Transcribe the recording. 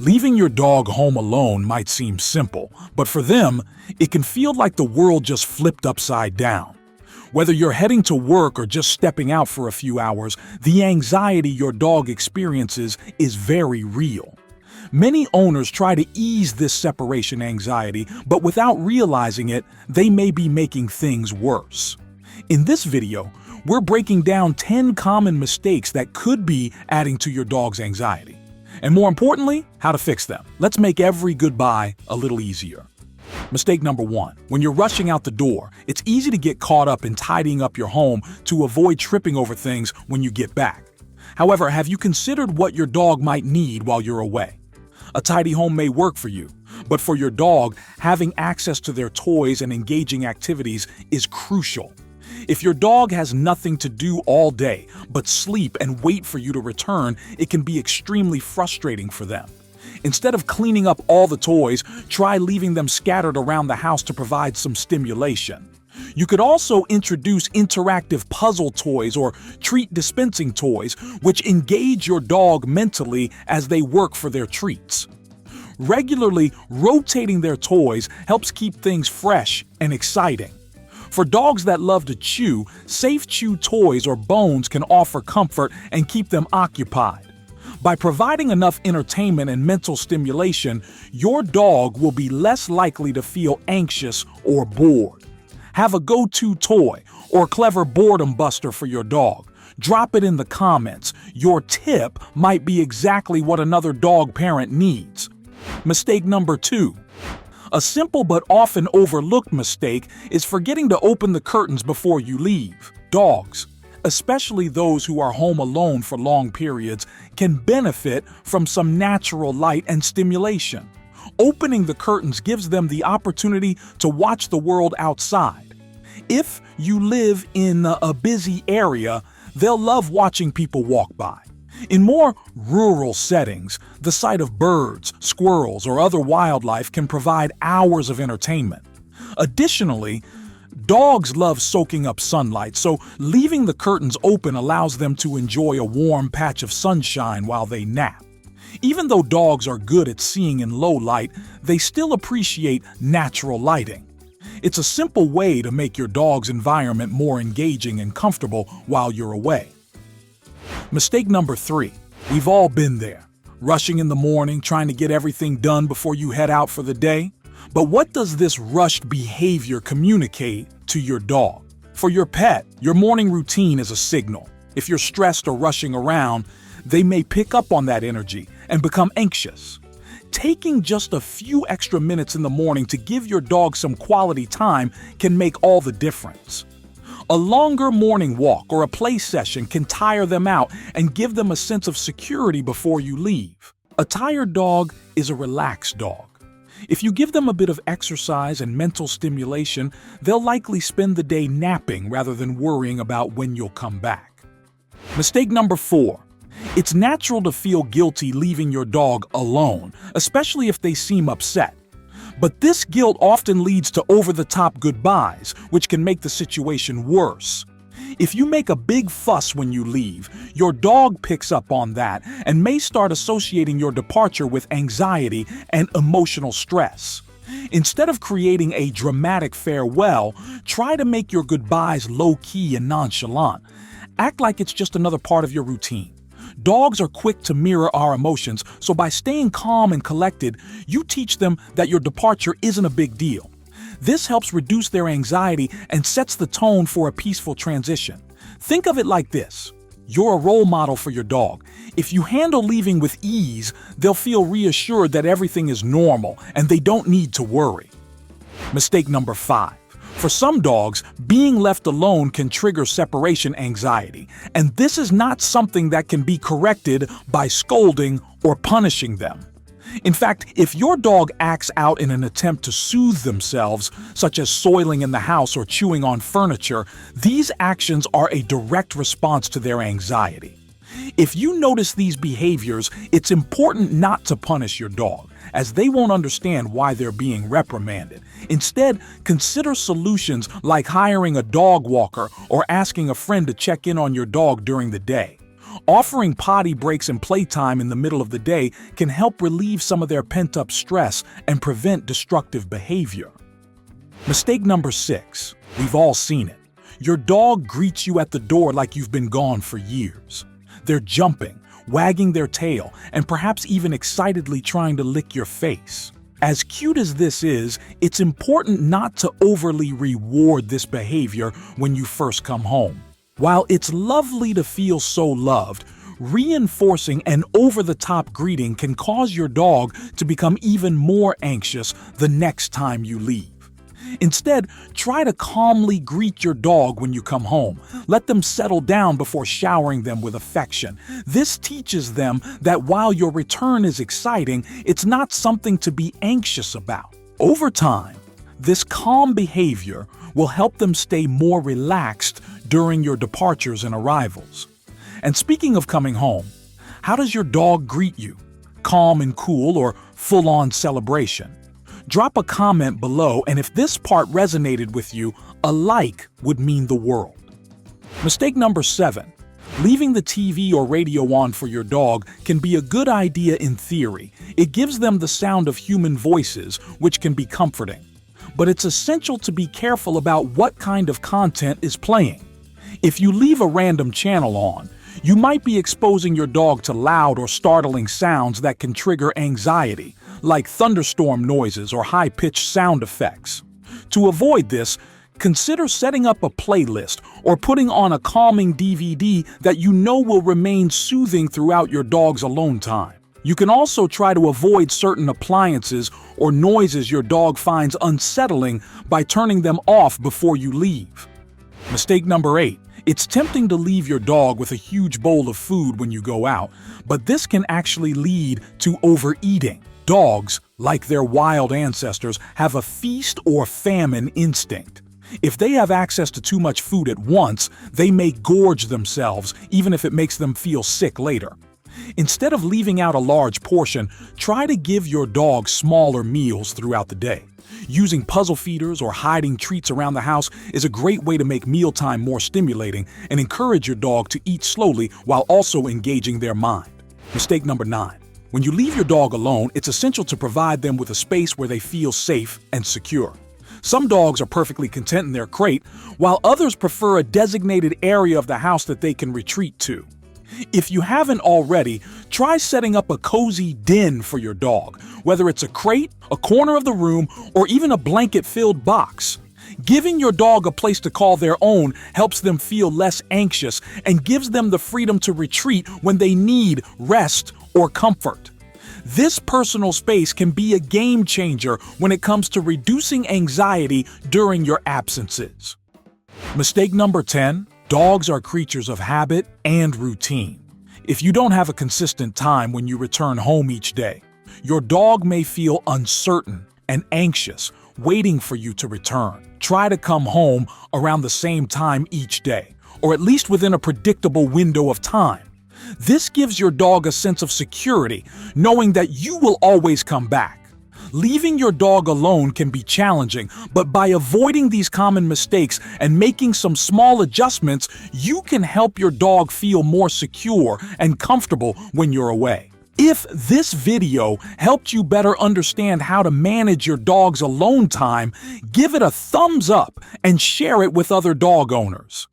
Leaving your dog home alone might seem simple, but for them, it can feel like the world just flipped upside down. Whether you're heading to work or just stepping out for a few hours, the anxiety your dog experiences is very real. Many owners try to ease this separation anxiety, but without realizing it, they may be making things worse. In this video, we're breaking down 10 common mistakes that could be adding to your dog's anxiety. And more importantly, how to fix them. Let's make every goodbye a little easier. Mistake number 1. When you're rushing out the door, it's easy to get caught up in tidying up your home to avoid tripping over things when you get back. However, have you considered what your dog might need while you're away? A tidy home may work for you, but for your dog, having access to their toys and engaging activities is crucial. If your dog has nothing to do all day but sleep and wait for you to return, it can be extremely frustrating for them. Instead of cleaning up all the toys, try leaving them scattered around the house to provide some stimulation. You could also introduce interactive puzzle toys or treat dispensing toys, which engage your dog mentally as they work for their treats. Regularly rotating their toys helps keep things fresh and exciting. For dogs that love to chew, safe chew toys or bones can offer comfort and keep them occupied. By providing enough entertainment and mental stimulation, your dog will be less likely to feel anxious or bored. Have a go-to toy or clever boredom buster for your dog. Drop it in the comments. Your tip might be exactly what another dog parent needs. Mistake number 2. A simple but often overlooked mistake is forgetting to open the curtains before you leave. Dogs, especially those who are home alone for long periods, can benefit from some natural light and stimulation. Opening the curtains gives them the opportunity to watch the world outside. If you live in a busy area, they'll love watching people walk by. In more rural settings, the sight of birds, squirrels, or other wildlife can provide hours of entertainment. Additionally, dogs love soaking up sunlight, so leaving the curtains open allows them to enjoy a warm patch of sunshine while they nap. Even though dogs are good at seeing in low light, they still appreciate natural lighting. It's a simple way to make your dog's environment more engaging and comfortable while you're away. Mistake number 3. We've all been there. Rushing in the morning, trying to get everything done before you head out for the day. But what does this rushed behavior communicate to your dog? For your pet, your morning routine is a signal. If you're stressed or rushing around, they may pick up on that energy and become anxious. Taking just a few extra minutes in the morning to give your dog some quality time can make all the difference. A longer morning walk or a play session can tire them out and give them a sense of security before you leave. A tired dog is a relaxed dog. If you give them a bit of exercise and mental stimulation, they'll likely spend the day napping rather than worrying about when you'll come back. Mistake number 4. It's natural to feel guilty leaving your dog alone, especially if they seem upset. But this guilt often leads to over-the-top goodbyes, which can make the situation worse. If you make a big fuss when you leave, your dog picks up on that and may start associating your departure with anxiety and emotional stress. Instead of creating a dramatic farewell, try to make your goodbyes low-key and nonchalant. Act like it's just another part of your routine. Dogs are quick to mirror our emotions, so by staying calm and collected, you teach them that your departure isn't a big deal. This helps reduce their anxiety and sets the tone for a peaceful transition. Think of it like this. You're a role model for your dog. If you handle leaving with ease, they'll feel reassured that everything is normal and they don't need to worry. Mistake number 5. For some dogs, being left alone can trigger separation anxiety, and this is not something that can be corrected by scolding or punishing them. In fact, if your dog acts out in an attempt to soothe themselves, such as soiling in the house or chewing on furniture, these actions are a direct response to their anxiety. If you notice these behaviors, it's important not to punish your dog, as they won't understand why they're being reprimanded. Instead, consider solutions like hiring a dog walker or asking a friend to check in on your dog during the day. Offering potty breaks and playtime in the middle of the day can help relieve some of their pent-up stress and prevent destructive behavior. Mistake number 6. We've all seen it. Your dog greets you at the door like you've been gone for years. They're jumping, wagging their tail, and perhaps even excitedly trying to lick your face. As cute as this is, it's important not to overly reward this behavior when you first come home. While it's lovely to feel so loved, reinforcing an over-the-top greeting can cause your dog to become even more anxious the next time you leave. Instead, try to calmly greet your dog when you come home. Let them settle down before showering them with affection. This teaches them that while your return is exciting, it's not something to be anxious about. Over time, this calm behavior will help them stay more relaxed during your departures and arrivals. And speaking of coming home, how does your dog greet you? Calm and cool or full-on celebration? Drop a comment below, and if this part resonated with you, a like would mean the world. Mistake number 7. Leaving the TV or radio on for your dog can be a good idea in theory. It gives them the sound of human voices, which can be comforting. But it's essential to be careful about what kind of content is playing. If you leave a random channel on, you might be exposing your dog to loud or startling sounds that can trigger anxiety, like thunderstorm noises or high-pitched sound effects. To avoid this, consider setting up a playlist or putting on a calming DVD that you know will remain soothing throughout your dog's alone time. You can also try to avoid certain appliances or noises your dog finds unsettling by turning them off before you leave. Mistake number 8. It's tempting to leave your dog with a huge bowl of food when you go out, but this can actually lead to overeating. Dogs, like their wild ancestors, have a feast or famine instinct. If they have access to too much food at once, they may gorge themselves, even if it makes them feel sick later. Instead of leaving out a large portion, try to give your dog smaller meals throughout the day. Using puzzle feeders or hiding treats around the house is a great way to make mealtime more stimulating and encourage your dog to eat slowly while also engaging their mind. Mistake number 9. When you leave your dog alone, it's essential to provide them with a space where they feel safe and secure. Some dogs are perfectly content in their crate, while others prefer a designated area of the house that they can retreat to. If you haven't already, try setting up a cozy den for your dog, whether it's a crate, a corner of the room, or even a blanket-filled box. Giving your dog a place to call their own helps them feel less anxious and gives them the freedom to retreat when they need rest or comfort. This personal space can be a game changer when it comes to reducing anxiety during your absences. Mistake number 10. Dogs are creatures of habit and routine. If you don't have a consistent time when you return home each day, your dog may feel uncertain and anxious, waiting for you to return. Try to come home around the same time each day, or at least within a predictable window of time. This gives your dog a sense of security, knowing that you will always come back. Leaving your dog alone can be challenging, but by avoiding these common mistakes and making some small adjustments, you can help your dog feel more secure and comfortable when you're away. If this video helped you better understand how to manage your dog's alone time, give it a thumbs up and share it with other dog owners.